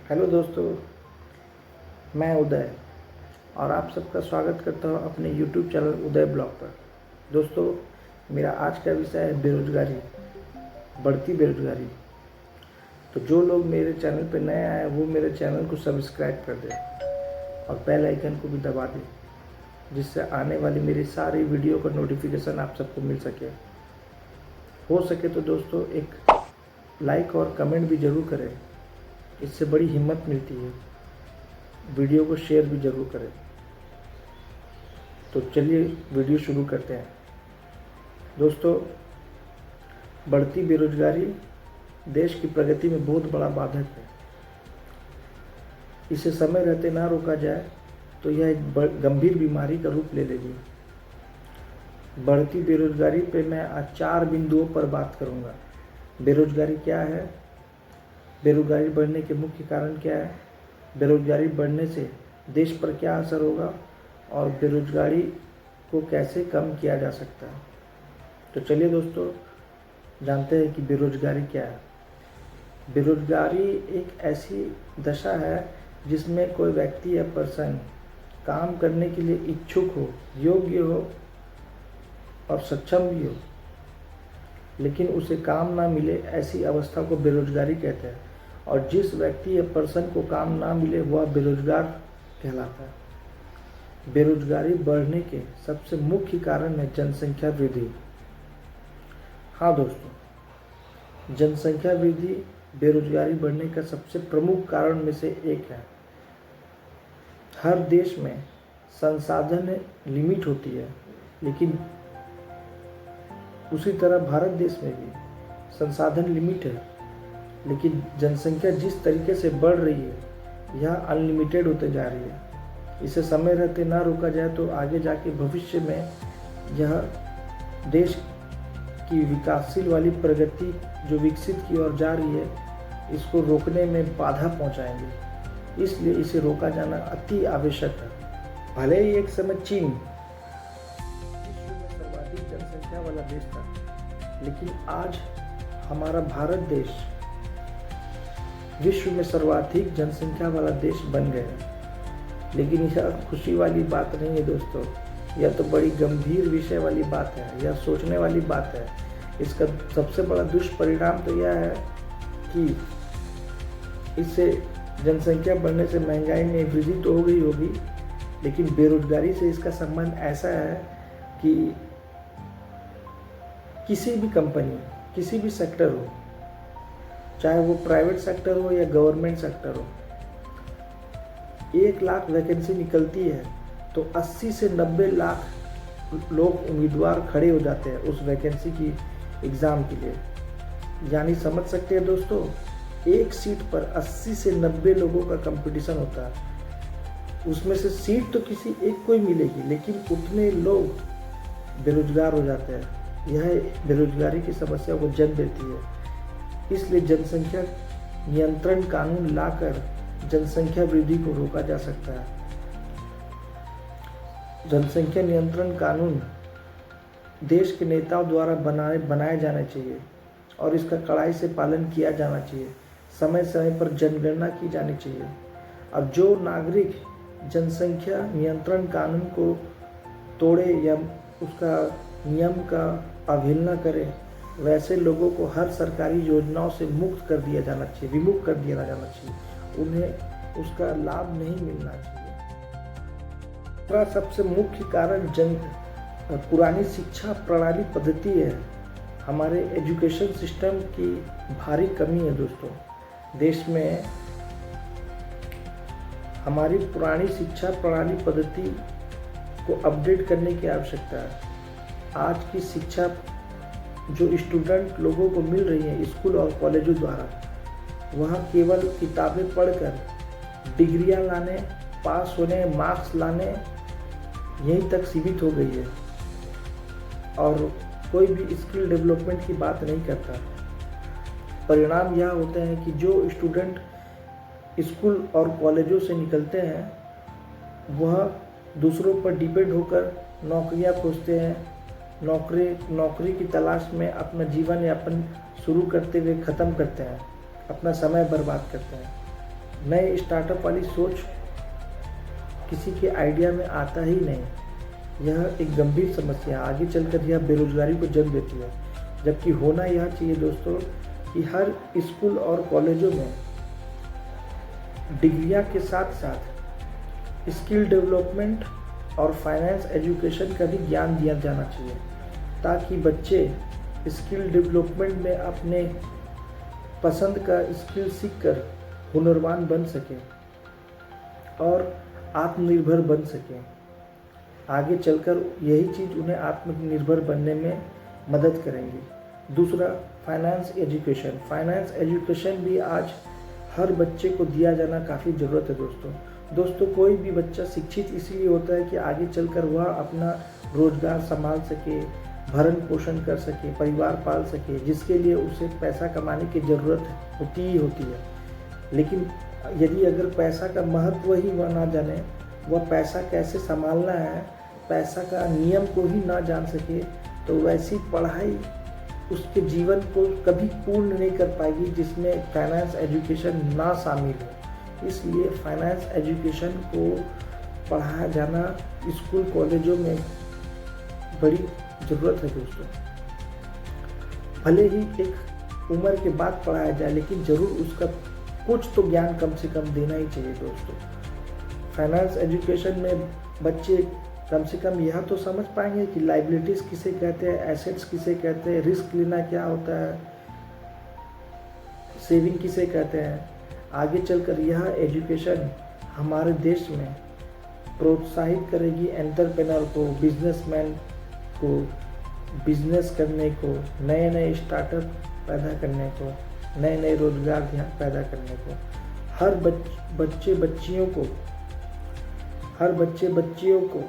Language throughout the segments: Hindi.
हेलो दोस्तों, मैं उदय और आप सबका स्वागत करता हूं अपने YouTube चैनल उदय ब्लॉग पर। दोस्तों, मेरा आज का विषय है बेरोजगारी, बढ़ती बेरोजगारी। तो जो लोग मेरे चैनल पर नए आए वो मेरे चैनल को सब्सक्राइब कर दें और बेल आइकन को भी दबा दें, जिससे आने वाली मेरी सारी वीडियो का नोटिफिकेशन आप सबको मिल सके। हो सके तो दोस्तों एक लाइक और कमेंट भी ज़रूर करें, इससे बड़ी हिम्मत मिलती है। वीडियो को शेयर भी ज़रूर करें। तो चलिए वीडियो शुरू करते हैं। दोस्तों, बढ़ती बेरोजगारी देश की प्रगति में बहुत बड़ा बाधक है। इसे समय रहते ना रोका जाए तो यह एक गंभीर बीमारी का रूप ले लेगी। बढ़ती बेरोजगारी पे मैं आज 4 बिंदुओं पर बात करूंगा। बेरोजगारी क्या है, बेरोजगारी बढ़ने के मुख्य कारण क्या है, बेरोजगारी बढ़ने से देश पर क्या असर होगा और बेरोजगारी को कैसे कम किया जा सकता है। तो चलिए दोस्तों जानते हैं कि बेरोजगारी क्या है। बेरोजगारी एक ऐसी दशा है जिसमें कोई व्यक्ति या पर्सन काम करने के लिए इच्छुक हो, योग्य हो और सक्षम भी हो, लेकिन उसे काम ना मिले, ऐसी अवस्था को बेरोजगारी कहते हैं। और जिस व्यक्ति या पर्सन को काम ना मिले वह बेरोजगार कहलाता है। बेरोजगारी बढ़ने के सबसे मुख्य कारण है जनसंख्या वृद्धि। हाँ दोस्तों, जनसंख्या वृद्धि बेरोजगारी बढ़ने का सबसे प्रमुख कारण में से एक है। हर देश में संसाधन लिमिट होती है, लेकिन उसी तरह भारत देश में भी संसाधन लिमिट है, लेकिन जनसंख्या जिस तरीके से बढ़ रही है यह अनलिमिटेड होते जा रही है। इसे समय रहते ना रोका जाए तो आगे जाके भविष्य में यह देश की विकासशील वाली प्रगति जो विकसित की ओर जा रही है, इसको रोकने में बाधा पहुंचाएंगे। इसलिए इसे रोका जाना अति आवश्यक है। भले ही एक समय चीन विश्व में सर्वाधिक जनसंख्या वाला देश था, लेकिन आज हमारा भारत देश विश्व में सर्वाधिक जनसंख्या वाला देश बन गया। लेकिन यह खुशी वाली बात नहीं है दोस्तों, यह तो बड़ी गंभीर विषय वाली बात है, यह सोचने वाली बात है। इसका सबसे बड़ा दुष्परिणाम तो यह है कि इससे जनसंख्या बढ़ने से महंगाई में वृद्धि तो हो गई होगी, लेकिन बेरोजगारी से इसका संबंध ऐसा है कि किसी भी कंपनी, किसी भी सेक्टर हो, चाहे वो प्राइवेट सेक्टर हो या गवर्नमेंट सेक्टर हो, 1 लाख वैकेंसी निकलती है तो 80 से 90 लाख लोग उम्मीदवार खड़े हो जाते हैं उस वैकेंसी की एग्ज़ाम के लिए। यानी समझ सकते हैं दोस्तों, एक सीट पर 80 से 90 लोगों का कंपटीशन होता है। उसमें से सीट तो किसी एक को ही मिलेगी, लेकिन उतने लोग बेरोजगार हो जाते हैं। यह बेरोजगारी की समस्या को जन्म देती है। इसलिए जनसंख्या नियंत्रण कानून लाकर जनसंख्या वृद्धि को रोका जा सकता है। जनसंख्या नियंत्रण कानून देश के नेताओं द्वारा बनाए जाने चाहिए और इसका कड़ाई से पालन किया जाना चाहिए। समय समय पर जनगणना की जानी चाहिए। अब जो नागरिक जनसंख्या नियंत्रण कानून को तोड़े या उसका नियम का अवहेलना करे, वैसे लोगों को हर सरकारी योजनाओं से मुक्त कर दिया जाना चाहिए, विमुक्त कर दिया जाना चाहिए। उन्हें उसका लाभ नहीं मिलना चाहिए। दूसरा सबसे मुख्य कारण पुरानी शिक्षा प्रणाली पद्धति है। हमारे एजुकेशन सिस्टम की भारी कमी है दोस्तों। देश में हमारी पुरानी शिक्षा प्रणाली पद्धति को अपडेट करने की आवश्यकता है। आज की शिक्षा जो स्टूडेंट लोगों को मिल रही है स्कूल और कॉलेजों द्वारा, वह केवल किताबें पढ़कर डिग्रियां लाने, पास होने, मार्क्स लाने यहीं तक सीमित हो गई है और कोई भी स्किल डेवलपमेंट की बात नहीं करता। परिणाम यह होते हैं कि जो स्टूडेंट स्कूल और कॉलेजों से निकलते हैं वह दूसरों पर डिपेंड होकर नौकरियां खोजते हैं, नौकरी की तलाश में अपना जीवन यापन शुरू करते हुए ख़त्म करते हैं, अपना समय बर्बाद करते हैं। नए स्टार्टअप वाली सोच किसी के आइडिया में आता ही नहीं। यह एक गंभीर समस्या आगे चलकर यह बेरोजगारी को जन्म देती है। जबकि होना यह चाहिए दोस्तों कि हर स्कूल और कॉलेजों में डिग्रियां के साथ साथ स्किल डेवलपमेंट और फाइनेंस एजुकेशन का भी ज्ञान दिया जाना चाहिए, ताकि बच्चे स्किल डेवलपमेंट में अपने पसंद का स्किल सीखकर हुनरवान बन सकें और आत्मनिर्भर बन सकें। आगे चलकर यही चीज़ उन्हें आत्मनिर्भर बनने में मदद करेंगी। दूसरा, फाइनेंस एजुकेशन। फाइनेंस एजुकेशन भी आज हर बच्चे को दिया जाना काफ़ी ज़रूरत है दोस्तों। कोई भी बच्चा शिक्षित इसलिए होता है कि आगे चलकर वह अपना रोजगार संभाल सके, भरण पोषण कर सके, परिवार पाल सके, जिसके लिए उसे पैसा कमाने की ज़रूरत होती है। लेकिन यदि अगर पैसा का महत्व ही वह ना जाने, वह पैसा कैसे संभालना है, पैसा का नियम को ही ना जान सके, तो वैसी पढ़ाई उसके जीवन को कभी पूर्ण नहीं कर पाएगी जिसमें फाइनेंस एजुकेशन ना शामिल हो। इसलिए फाइनेंस एजुकेशन को पढ़ाया जाना स्कूल कॉलेजों में बड़ी ज़रूरत है दोस्तों। भले ही एक उम्र के बाद पढ़ाया जाए, लेकिन ज़रूर उसका कुछ तो ज्ञान कम से कम देना ही चाहिए दोस्तों। फाइनेंस एजुकेशन में बच्चे कम से कम यह तो समझ पाएंगे कि लाइबिलिटीज़ किसे कहते हैं, एसेट्स किसे कहते हैं, रिस्क लेना क्या होता है, सेविंग किसे कहते हैं। आगे चलकर यह एजुकेशन हमारे देश में प्रोत्साहित करेगी एंटरप्रेन्योर को, बिजनेसमैन को, बिजनेस करने को, नए नए स्टार्टअप पैदा करने को, नए नए रोजगार पैदा करने को। हर बच्चे बच्चियों को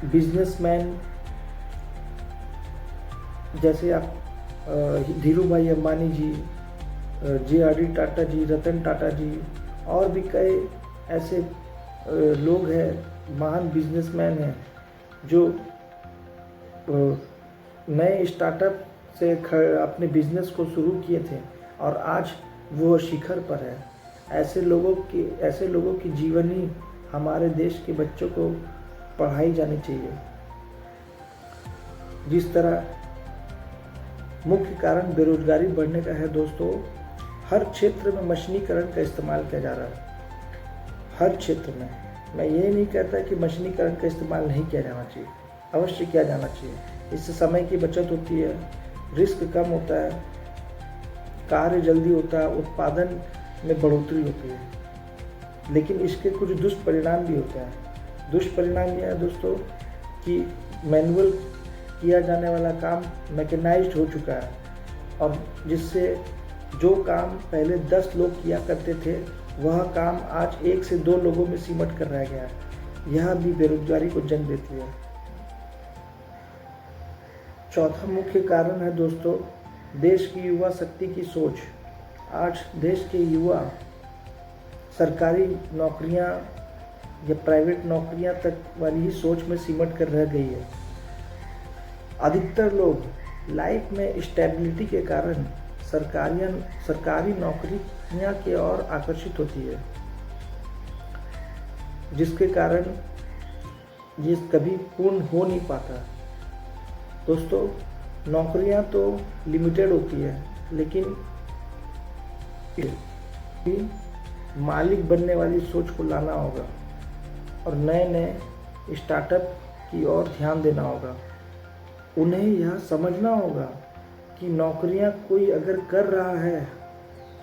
बिजनेसमैन, जैसे आप धीरू भाई अंबानी जी, जे.आर.डी. टाटा जी, रतन टाटा जी और भी कई ऐसे लोग हैं, महान बिजनेसमैन हैं जो नए स्टार्टअप से अपने बिजनेस को शुरू किए थे और आज वो शिखर पर है। ऐसे लोगों की जीवनी हमारे देश के बच्चों को पढ़ाई जानी चाहिए। जिस तरह मुख्य कारण बेरोजगारी बढ़ने का है दोस्तों, हर क्षेत्र में मशीनीकरण का इस्तेमाल किया जा रहा है। हर क्षेत्र में। मैं ये नहीं कहता कि मशीनीकरण का इस्तेमाल नहीं किया जाना चाहिए, अवश्य किया जाना चाहिए। इससे समय की बचत होती है, रिस्क कम होता है, कार्य जल्दी होता है, उत्पादन में बढ़ोतरी होती है। लेकिन इसके कुछ दुष्परिणाम भी होते हैं। दुष्परिणाम यह है दोस्तों कि मैनुअल किया जाने वाला काम मैकेनाइज्ड हो चुका है और जिससे जो काम पहले 10 लोग किया करते थे, वह काम आज 1 से 2 लोगों में सिमट कर रह गया है। यह भी बेरोजगारी को जन्म देती है। चौथा मुख्य कारण है दोस्तों, देश की युवा शक्ति की सोच। आज देश के युवा सरकारी नौकरियां या प्राइवेट नौकरियां तक वाली ही सोच में सिमट कर रह गई है। अधिकतर लोग लाइफ में स्टेबिलिटी के कारण सरकारी नौकरियां की ओर आकर्षित होती है, जिसके कारण ये कभी पूर्ण हो नहीं पाता। दोस्तों, नौकरियां तो लिमिटेड होती है, लेकिन मालिक बनने वाली सोच को लाना होगा और नए नए स्टार्टअप की ओर ध्यान देना होगा। उन्हें यह समझना होगा कि नौकरियां कोई अगर कर रहा है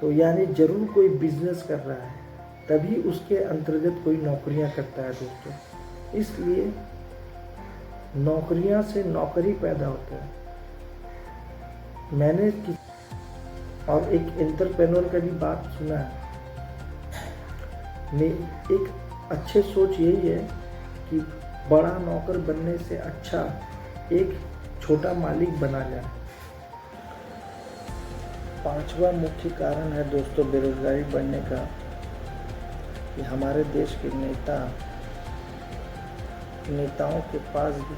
तो यानी जरूर कोई बिजनेस कर रहा है, तभी उसके अंतर्गत कोई नौकरियां करता है दोस्तों। इसलिए नौकरियां से नौकरी पैदा होता है। मैंने और एक एंटरप्रेन्योर का भी बात सुना है। एक अच्छे सोच यही है कि बड़ा नौकर बनने से अच्छा एक छोटा मालिक बना जाए। पांचवा मुख्य कारण है दोस्तों बेरोजगारी बढ़ने का, कि हमारे देश के नेताओं के पास भी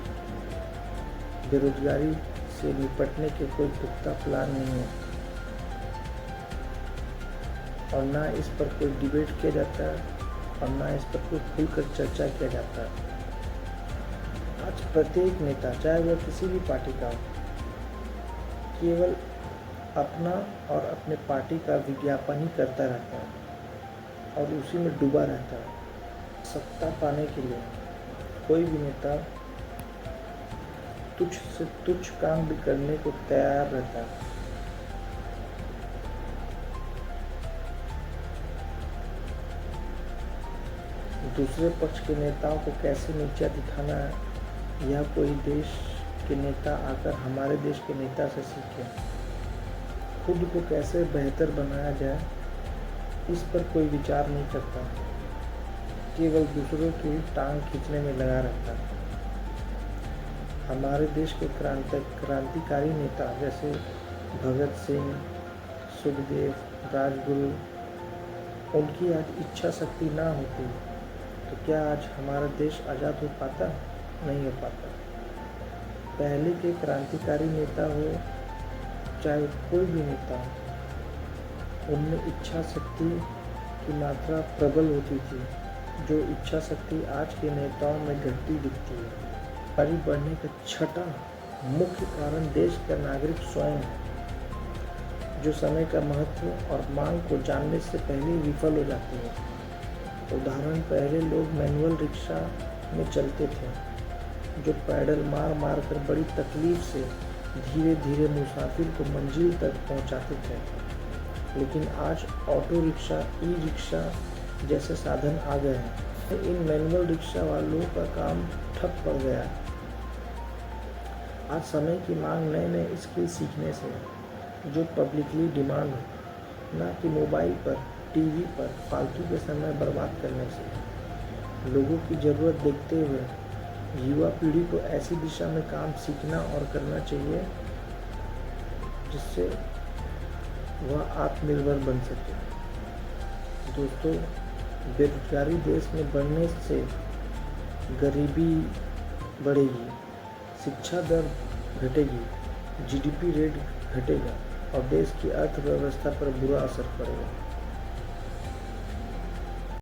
बेरोजगारी से निपटने के कोई पुख्ता प्लान नहीं है। और ना इस पर कोई डिबेट किया जाता है और ना इस पर कोई खुलकर चर्चा किया जाता है। आज प्रत्येक नेता, चाहे वह किसी भी पार्टी का हो, केवल अपना और अपने पार्टी का विज्ञापन ही करता रहता है और उसी में डूबा रहता है। सत्ता पाने के लिए कोई भी नेता तुच्छ से तुच्छ काम भी करने को तैयार रहता है। दूसरे पक्ष के नेताओं को कैसे नीचा दिखाना है, यह कोई देश के नेता आकर हमारे देश के नेता से सीखे। खुद को कैसे बेहतर बनाया जाए, इस पर कोई विचार नहीं करता, केवल दूसरों की टांग खींचने में लगा रहता है। हमारे देश के क्रांतिकारी नेता जैसे भगत सिंह, सुखदेव, राजगुरु, उनकी आज इच्छा शक्ति ना होती तो क्या आज हमारा देश आज़ाद हो पाता? नहीं हो पाता। पहले के क्रांतिकारी नेता हो चाहे कोई भी नेता, उनमें इच्छा शक्ति की मात्रा प्रबल होती थी, जो इच्छा शक्ति आज के नेताओं में घटती दिखती है। आगे बढ़ने का छठा मुख्य कारण देश का नागरिक स्वयं है, जो समय का महत्व और मांग को जानने से पहले विफल हो जाती है। उदाहरण, पहले लोग मैनुअल रिक्शा में चलते थे, जो पैडल मार मार कर बड़ी तकलीफ से धीरे धीरे मुसाफिर को मंजिल तक पहुंचाते थे। लेकिन आज ऑटो रिक्शा, ई रिक्शा जैसे साधन आ गए हैं। इन मैनुअल रिक्शा वालों का काम ठप पड़ गया है। आज समय की मांग नए नए स्किल सीखने से, जो पब्लिकली डिमांड हो, ना कि मोबाइल पर, टीवी पर फालतू के समय बर्बाद करने से। लोगों की ज़रूरत देखते हुए युवा पीढ़ी को ऐसी दिशा में काम सीखना और करना चाहिए जिससे वह आत्मनिर्भर बन सके। दोस्तों, बेरोजगारी देश में बढ़ने से गरीबी बढ़ेगी, शिक्षा दर घटेगी, जीडीपी रेट घटेगा और देश की अर्थव्यवस्था पर बुरा असर पड़ेगा।